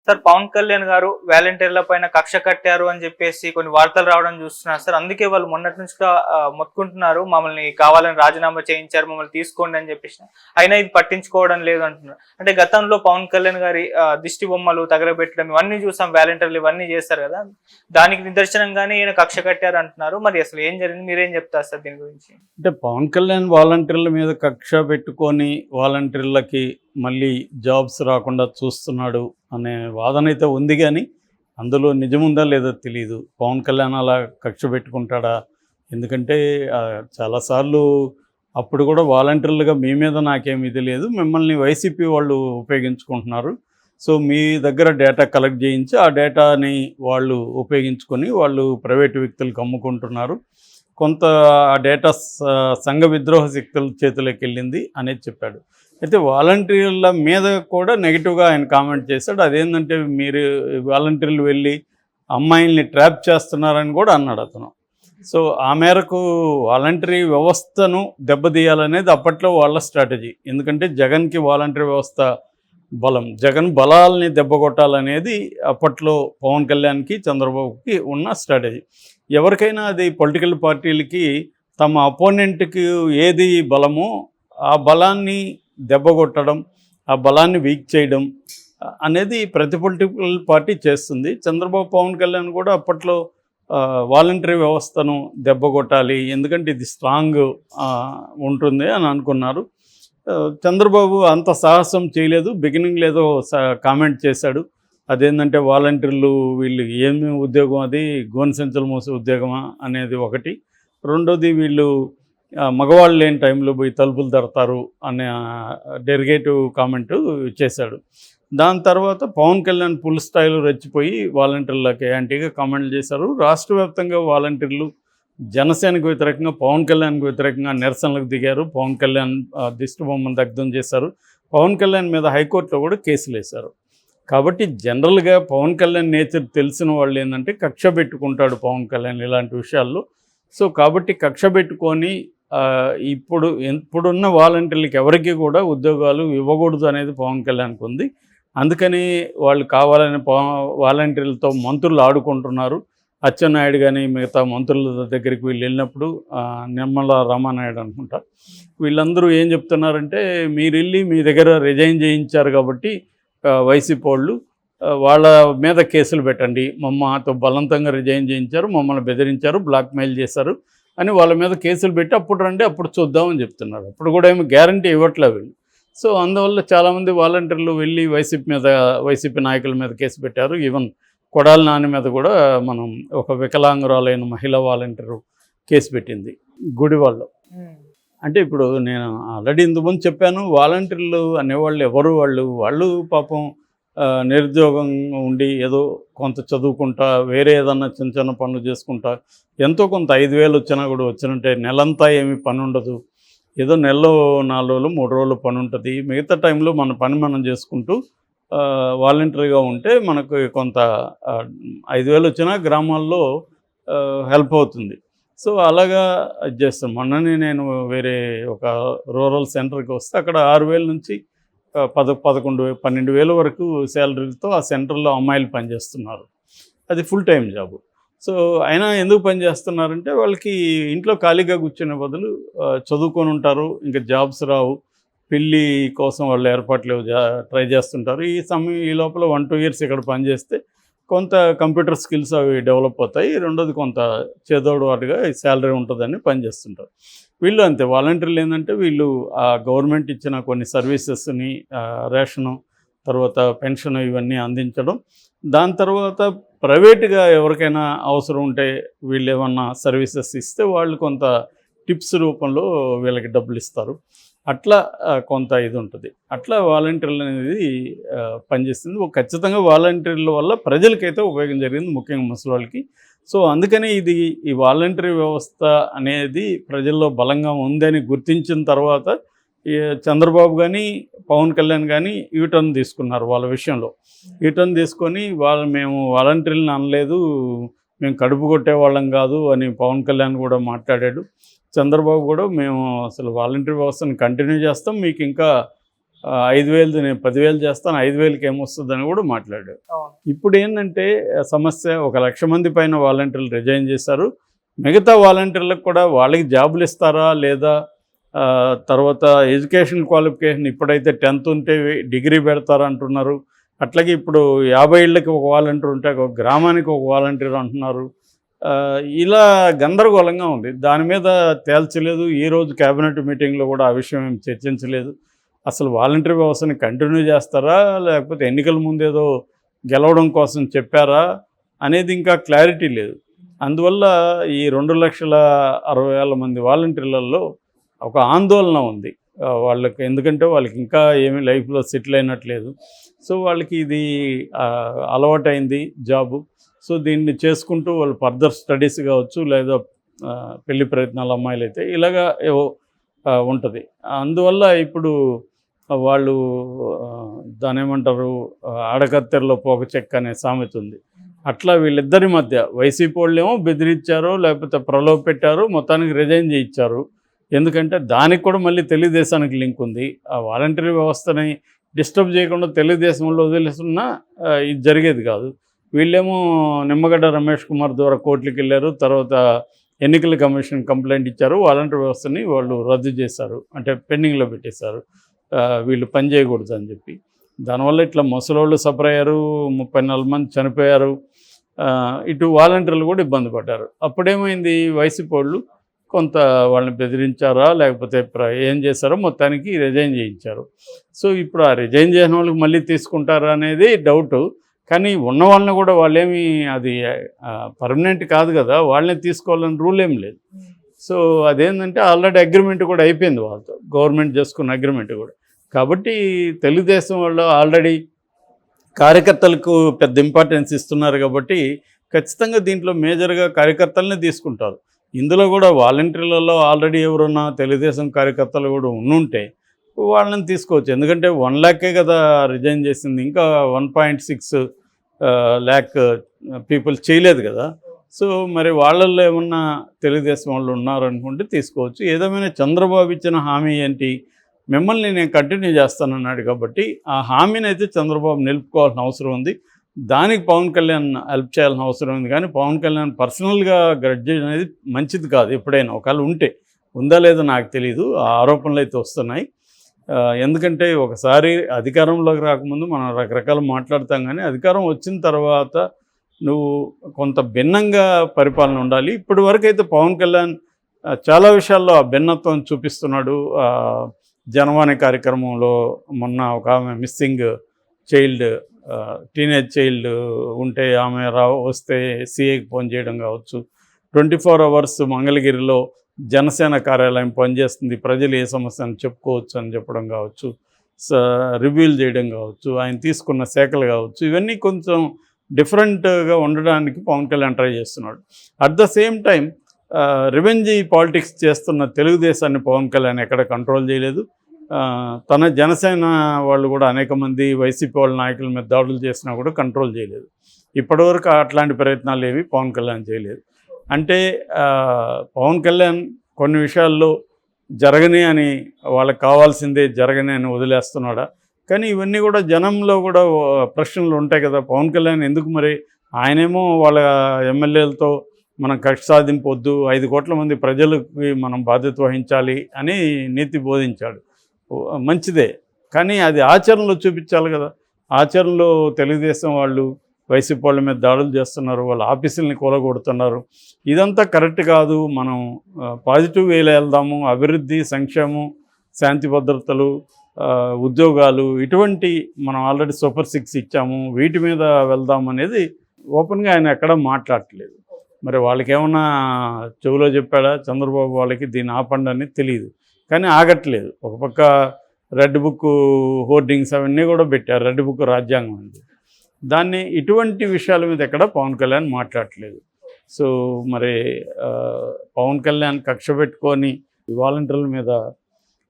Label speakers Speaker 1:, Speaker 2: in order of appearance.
Speaker 1: Sir Pawan Kalyan గారు వాలంటీర్ల పైన కక్ష కట్టారు అని చెప్పేసి కొన్ని వార్తలు రావడం చూస్తున్నారు సార్. అందుకే వాళ్ళు మొన్నటి నుంచి కూడా మొత్తుకుంటున్నారు, మమ్మల్ని కావాలని రాజీనామా చేయించారు, మమ్మల్ని తీసుకోండి అని చెప్పేసి. అయినా ఇది పట్టించుకోవడం లేదు అంటున్నారు. అంటే గతంలో పవన్ కళ్యాణ్ గారి దిష్టి బొమ్మలు తగలబెట్టడం ఇవన్నీ చూసాం, వాలంటీర్లు ఇవన్నీ చేస్తారు కదా, దానికి నిదర్శనంగానే ఈయన కక్ష కట్టారు అంటున్నారు. మరి అసలు ఏం జరిగింది, మీరేం చెప్తారు సార్ దీని గురించి?
Speaker 2: అంటే పవన్ కళ్యాణ్ వాలంటీర్ల మీద కక్ష పెట్టుకొని వాలంటీర్లకి మళ్ళీ జాబ్స్ రాకుండా చూస్తున్నాడు అనే వాదన అయితే ఉంది, కానీ అందులో నిజముందా లేదో తెలియదు. పవన్ కళ్యాణ్ అలా కక్ష పెట్టుకుంటాడా? ఎందుకంటే చాలాసార్లు అప్పుడు కూడా వాలంటీర్లుగా మీ మీద నాకేం ఇది లేదు, మిమ్మల్ని వైసీపీ వాళ్ళు ఉపయోగించుకుంటున్నారు, సో మీ దగ్గర డేటా కలెక్ట్ చేయించి ఆ డేటాని వాళ్ళు ఉపయోగించుకొని వాళ్ళు ప్రైవేటు వ్యక్తులకు అమ్ముకుంటున్నారు, కొంత ఆ డేటా సంఘ విద్రోహ శక్తుల చేతిలోకి వెళ్ళింది అనేది చెప్పాడు. అయితే వాలంటీర్ల మీద కూడా నెగిటివ్గా ఆయన కామెంట్ చేశాడు. అదేంటంటే మీరు వాలంటీర్లు వెళ్ళి అమ్మాయిల్ని ట్రాప్ చేస్తున్నారని కూడా అన్నాడు అతను. సో ఆ మేరకు వాలంటరీ వ్యవస్థను దెబ్బతీయాలనేది అప్పట్లో వాళ్ళ స్ట్రాటజీ. ఎందుకంటే జగన్కి వాలంటరీ వ్యవస్థ బలం, జగన్ బలాల్ని దెబ్బకొట్టాలనేది అప్పట్లో పవన్ కళ్యాణ్కి చంద్రబాబుకి ఉన్న స్ట్రాటజీ. ఎవరికైనా అది పొలిటికల్ పార్టీలకి తమ అపోనెంట్కి ఏది బలమో ఆ బలాన్ని దెబ్బకొట్టడం, ఆ బలాన్ని వీక్ చేయడం అనేది ప్రతి పొలిటికల్ పార్టీ చేస్తుంది. చంద్రబాబు పవన్ కళ్యాణ్ కూడా అప్పట్లో వాలంటరీ వ్యవస్థను దెబ్బకొట్టాలి, ఎందుకంటే ఇది స్ట్రాంగ్ ఉంటుంది అని అనుకున్నారు. చంద్రబాబు అంత సాహసం చేయలేదు. బిగినింగ్లో ఏదో కామెంట్ చేశాడు, అదేంటంటే వాలంటీర్లు వీళ్ళు ఏమి ఉద్యోగం, అది గోనె సంచులు మోసే ఉద్యోగమా అనేది ఒకటి. రెండోది వీళ్ళు మగవాళ్ళు లేని టైంలో పోయి తలుపులు తడతారు అనే డెరిగేటివ్ కామెంటు చేశాడు. దాని తర్వాత పవన్ కళ్యాణ్ ఫుల్ స్థాయిలో రెచ్చిపోయి వాలంటీర్లకి యాంటీగా కామెంట్లు చేశారు. రాష్ట్ర వ్యాప్తంగా వాలంటీర్లు జనసేనకు వ్యతిరేకంగా, పవన్ కళ్యాణ్కి వ్యతిరేకంగా నిరసనలకు దిగారు. పవన్ కళ్యాణ్ దిష్టి బొమ్మను దగ్ధం చేశారు. పవన్ కళ్యాణ్ మీద హైకోర్టులో కూడా కేసులు వేశారు. కాబట్టి జనరల్గా పవన్ కళ్యాణ్ నేచర్ తెలిసిన వాళ్ళు ఏంటంటే కక్ష పెట్టుకుంటాడు పవన్ కళ్యాణ్ ఇలాంటి విషయాల్లో. సో కాబట్టి కక్ష పెట్టుకొని ఇప్పుడున్న వాలంటీర్లకి ఎవరికి కూడా ఉద్యోగాలు ఇవ్వకూడదు అనేది పవన్ కళ్యాణ్కి ఉంది. అందుకని వాళ్ళు కావాలని వాలంటీర్లతో మంత్రులు ఆడుకుంటున్నారు. అచ్చెన్నాయుడు కానీ మిగతా మంత్రుల దగ్గరికి వీళ్ళు వెళ్ళినప్పుడు నిమ్మల రామానాయుడు అనుకుంటా, వీళ్ళందరూ ఏం చెప్తున్నారంటే మీరు వెళ్ళి మీ దగ్గర రిజైన్ చేయించారు కాబట్టి వైసీపీ వాళ్ళు వాళ్ళ మీద కేసులు పెట్టండి, మాతో బలవంతంగా రిజైన్ చేయించారు, మమ్మల్ని బెదిరించారు, బ్లాక్మెయిల్ చేశారు అని వాళ్ళ మీద కేసులు పెట్టి అప్పుడు రండి అప్పుడు చూద్దామని చెప్తున్నారు. అప్పుడు కూడా ఏమి గ్యారంటీ ఇవ్వట్లేదు వీళ్ళు. సో అందువల్ల చాలామంది వాలంటీర్లు వెళ్ళి వైసీపీ నాయకుల మీద కేసు పెట్టారు. ఈవెన్ కొడాలి నాని మీద కూడా మనం ఒక వికలాంగురాలైన మహిళా వాలంటీరు కేసు పెట్టింది గుడివాడలో. అంటే ఇప్పుడు నేను ఆల్రెడీ ఇంతకుముందు చెప్పాను, వాలంటీర్లు అనేవాళ్ళు ఎవరు, వాళ్ళు పాపం నిరుద్యోగం ఉండి ఏదో కొంత చదువుకుంటా వేరే ఏదన్నా చిన్న చిన్న పనులు చేసుకుంటా ఎంతో కొంత 5,000 వచ్చినా కూడా వచ్చినట్టే నెలంతా ఏమీ పని ఉండదు, ఏదో నెలలో 4 రోజులు 3 రోజులు పని ఉంటుంది, మిగతా టైంలో మన పని మనం చేసుకుంటూ వాలంటరీగా ఉంటే మనకు కొంత 5,000 వచ్చినా గ్రామాల్లో హెల్ప్ అవుతుంది. సో అలాగా చేస్తాం. మొన్ననే నేను వేరే ఒక రూరల్ సెంటర్కి వస్తే అక్కడ 6,000 నుంచి 12,000 వరకు శాలరీతో ఆ సెంటర్లో అమ్మాయిలు పనిచేస్తున్నారు. అది ఫుల్ టైం జాబు. సో అయినా ఎందుకు పనిచేస్తున్నారంటే వాళ్ళకి ఇంట్లో ఖాళీగా కూర్చునే బదులు చదువుకొని ఉంటారు, ఇంకా జాబ్స్ రావు, పెళ్ళి కోసం వాళ్ళు ఏర్పాట్లు ట్రై చేస్తుంటారు. ఈ లోపల 1-2 ఇయర్స్ ఇక్కడ పనిచేస్తే కొంత కంప్యూటర్ స్కిల్స్ అవి డెవలప్ అవుతాయి, రెండోది కొంత చేదోడు వాటిగా శాలరీ ఉంటుందని పనిచేస్తుంటారు. వీళ్ళు అంతే, వాలంటీర్లు ఏంటంటే వీళ్ళు ఆ గవర్నమెంట్ ఇచ్చిన కొన్ని సర్వీసెస్ని, రేషను, తర్వాత పెన్షన్ ఇవన్నీ అందించడం, దాని తర్వాత ప్రైవేటుగా ఎవరికైనా అవసరం ఉంటే వీళ్ళు ఏమన్నా సర్వీసెస్ ఇస్తే వాళ్ళు కొంత టిప్స్ రూపంలో వీళ్ళకి డబ్బులు ఇస్తారు. అట్లా కొంత ఇది ఉంటుంది. అట్లా వాలంటీర్లు అనేది పనిచేస్తుంది. ఖచ్చితంగా వాలంటీర్ల వల్ల ప్రజలకైతే ఉపయోగం జరిగింది, ముఖ్యంగా ముసలి వాళ్ళకి. సో అందుకని ఈ వాలంటరీ వ్యవస్థ అనేది ప్రజల్లో బలంగా ఉందని గుర్తించిన తర్వాత చంద్రబాబు కానీ పవన్ కళ్యాణ్ కానీ యూటర్న్ తీసుకున్నారు వాళ్ళ విషయంలో. యూటర్న్ తీసుకొని మేము వాలంటీర్లను అనలేదు, మేము కడుపు కొట్టేవాళ్ళం కాదు అని పవన్ కళ్యాణ్ కూడా మాట్లాడాడు. చంద్రబాబు కూడా మేము అసలు వాలంటరీ వ్యవస్థను కంటిన్యూ చేస్తాం, మీకు ఇంకా 5,000 నేను 10,000 చేస్తాను, 5,000కి ఏమొస్తుందని కూడా మాట్లాడాడు.
Speaker 1: అవును.
Speaker 2: ఇప్పుడు ఏంటంటే సమస్య 1,00,000 మంది పైన వాలంటీర్లు రిజైన్ చేశారు. మిగతా వాలంటీర్లకు కూడా వాళ్ళకి జాబులు ఇస్తారా లేదా, తర్వాత ఎడ్యుకేషన్ క్వాలిఫికేషన్ ఇప్పుడైతే 10th ఉంటే డిగ్రీ పెడతారా అంటున్నారు. అట్లాగే ఇప్పుడు 50 ఏళ్ళకి ఒక వాలంటీర్ ఉంటే ఒక గ్రామానికి ఒక వాలంటీర్ అంటున్నారు. ఇలా గందరగోళంగా ఉంది. దాని మీద తేల్చలేదు. ఈరోజు క్యాబినెట్ మీటింగ్లో కూడా ఆ విషయం ఏం చర్చించలేదు. అసలు వాలంటీర్ వ్యవస్థని కంటిన్యూ చేస్తారా లేకపోతే ఎన్నికల ముందేదో గెలవడం కోసం చెప్పారా అనేది ఇంకా క్లారిటీ లేదు. అందువల్ల ఈ 2,60,000 మంది వాలంటీర్లలో ఒక ఆందోళన ఉంది వాళ్ళకి. ఎందుకంటే వాళ్ళకి ఇంకా ఏమీ లైఫ్లో సెటిల్ అయినట్లేదు. సో వాళ్ళకి ఇది అలవాటైంది జాబు. సో దీన్ని చేసుకుంటూ వాళ్ళు ఫర్దర్ స్టడీస్ కావచ్చు లేదా పెళ్లి ప్రయత్నాలు అమ్మాయిలు అయితే ఇలాగా ఏవో ఉంటుంది. అందువల్ల ఇప్పుడు వాళ్ళు దాని ఏమంటారు, ఆడకత్తెరలో పోక చెక్క అనే సామెత ఉంది. అట్లా వీళ్ళిద్దరి మధ్య వైసీపీ వాళ్ళేమో బెదిరించారో లేకపోతే ప్రలోభ పెట్టారో మొత్తానికి రిజైన్ చేయించారు. ఎందుకంటే దానికి కూడా మళ్ళీ తెలుగుదేశానికి లింక్ ఉంది. ఆ వాలంటరీ వ్యవస్థని డిస్టర్బ్ చేయకుండా తెలుగుదేశంలో వదిలేస్తున్నా ఇది జరిగేది కాదు. వీళ్ళేమో నిమ్మగడ్డ రమేష్ కుమార్ ద్వారా కోర్టులకు వెళ్ళారు. తర్వాత ఎన్నికల కమిషన్ కంప్లైంట్ ఇచ్చారు. వాలంటరీ వ్యవస్థని వాళ్ళు రద్దు చేశారు, అంటే పెండింగ్లో పెట్టేశారు. వీళ్ళు పని చేయకూడదు అని చెప్పి. దానివల్ల ఇట్లా ముసలోళ్ళు సఫర్ అయ్యారు, 34 మంది చనిపోయారు. ఇటు వాలంటీర్లు కూడా ఇబ్బంది పడ్డారు. అప్పుడేమైంది, వైసీపీ వాళ్ళు కొంత వాళ్ళని బెదిరించారా లేకపోతే ఏం చేశారో మొత్తానికి రిజైన్ చేయించారు. సో ఇప్పుడు ఆ రిజైన్ చేసిన వాళ్ళకి మళ్ళీ తీసుకుంటారా అనేది డౌటు. కానీ ఉన్న వాళ్ళని కూడా వాళ్ళేమి అది పర్మనెంట్ కాదు కదా, వాళ్ళని తీసుకోవాలని రూల్ ఏం లేదు. సో అదేంటంటే ఆల్రెడీ అగ్రిమెంట్ కూడా అయిపోయింది వాళ్ళతో, గవర్నమెంట్ చేసుకున్న అగ్రిమెంట్ కూడా. కాబట్టి తెలుగుదేశం వాళ్ళు ఆల్రెడీ కార్యకర్తలకు పెద్ద ఇంపార్టెన్స్ ఇస్తున్నారు కాబట్టి ఖచ్చితంగా దీంట్లో మేజర్గా కార్యకర్తలనే తీసుకుంటారు. ఇందులో కూడా వాలంటీర్లలో ఆల్రెడీ ఎవరున్నా తెలుగుదేశం కార్యకర్తలు కూడా ఉండుంటే వాళ్ళని తీసుకోవచ్చు. ఎందుకంటే 1 lakhే కదా రిజైన్ చేసింది, ఇంకా 1.6 lakh పీపుల్ చేయలేదు కదా. సో మరి వాళ్ళల్లో ఏమన్నా తెలుగుదేశం వాళ్ళు ఉన్నారనుకుంటే తీసుకోవచ్చు. ఏదేమైనా చంద్రబాబు ఇచ్చిన హామీ ఏంటి, మిమ్మల్ని నేను కంటిన్యూ చేస్తానన్నాడు కాబట్టి ఆ హామీని అయితే చంద్రబాబు నిలుపుకోవాల్సిన అవసరం ఉంది. దానికి పవన్ కళ్యాణ్ హెల్ప్ చేయాల్సిన అవసరం ఉంది. కానీ పవన్ కళ్యాణ్ పర్సనల్గా గ్రడ్జ్ అనేది మంచిది కాదు. ఎప్పుడైనా ఒకవేళ ఉందా లేదో నాకు తెలియదు, ఆ ఆరోపణలు అయితే వస్తున్నాయి. ఎందుకంటే ఒకసారి అధికారంలోకి రాకముందు మనం రకరకాలు మాట్లాడతాం, కానీ అధికారం వచ్చిన తర్వాత నువ్వు కొంత భిన్నంగా పరిపాలన ఉండాలి. ఇప్పటి వరకు అయితే పవన్ కళ్యాణ్ చాలా విషయాల్లో ఆ భిన్నత్వం చూపిస్తున్నాడు. జనవాణి కార్యక్రమంలో మొన్న ఒక ఆమె మిస్సింగ్ చైల్డ్, టీనేజ్ చైల్డ్ ఉంటే ఆమె వస్తే సిఐకి ఫోన్ చేయడం కావచ్చు, 24 hours మంగళగిరిలో జనసేన కార్యాలయం పనిచేస్తుంది, ప్రజలు ఏ సమస్యను చెప్పుకోవచ్చు అని చెప్పడం కావచ్చు, రివ్యూలు చేయడం కావచ్చు, ఆయన తీసుకున్న శాఖలు కావచ్చు, ఇవన్నీ కొంచెం డిఫరెంట్గా ఉండడానికి పవన్ కళ్యాణ్ ట్రై చేస్తున్నాడు. At the same time revenge politics చేస్తున్న తెలుగుదేశాన్ని పవన్ కళ్యాణ్ ఎక్కడ కంట్రోల్ చేయలేదు. తన జనసేన వాళ్ళు కూడా అనేక మంది వైసీపీ వాళ్ళ నాయకుల మీద దాడులు చేసినా కూడా కంట్రోల్ చేయలేదు. ఇప్పటివరకు అట్లాంటి ప్రయత్నాలు ఏవి పవన్ కళ్యాణ్ చేయలేదు. అంటే పవన్ కళ్యాణ్ కొన్ని విషయాల్లో జరగని అని, వాళ్ళకి కావాల్సిందే జరగని అని వదిలేస్తున్నాడా? కానీ ఇవన్నీ కూడా జనంలో కూడా ప్రశ్నలు ఉంటాయి కదా. పవన్ కళ్యాణ్ ఎందుకు మరి, ఆయనేమో వాళ్ళ ఎమ్మెల్యేలతో మనం కక్ష సాధింపొద్దు, 5 కోట్ల మంది ప్రజలకి మనం బాధ్యత వహించాలి అని నీతి బోధించాడు. మంచిదే, కానీ అది ఆచరణలో చూపించాలి కదా. ఆచరణలో తెలుగుదేశం వాళ్ళు వైసీపీ వాళ్ళ మీద దాడులు చేస్తున్నారు, వాళ్ళ ఆఫీసుల్ని కూలగొడుతున్నారు. ఇదంతా కరెక్ట్ కాదు. మనం పాజిటివ్ వేలో వెళ్దాము, అభివృద్ధి, సంక్షేమం, శాంతి భద్రతలు, ఉద్యోగాలు, ఇటువంటి మనం ఆల్రెడీ సూపర్ 6 ఇచ్చాము, వీటి మీద వెళ్దాం అనేది ఓపెన్గా ఆయన ఎక్కడ మాట్లాడట్లేదు. మరి వాళ్ళకి ఏమన్నా చెవులో చెప్పాడా చంద్రబాబు వాళ్ళకి దీన్ని ఆపండి అని తెలియదు, కానీ ఆగట్లేదు. ఒక పక్క రెడ్ బుక్ హోర్డింగ్స్ అవన్నీ కూడా పెట్టారు, రెడ్ బుక్ రాజ్యాంగం ఉంది, దాన్ని ఇటువంటి విషయాల మీద ఎక్కడ పవన్ కళ్యాణ్ మాట్లాడట్లేదు. సో మరి పవన్ కళ్యాణ్ కక్ష పెట్టుకొని వాలంటీర్ల మీద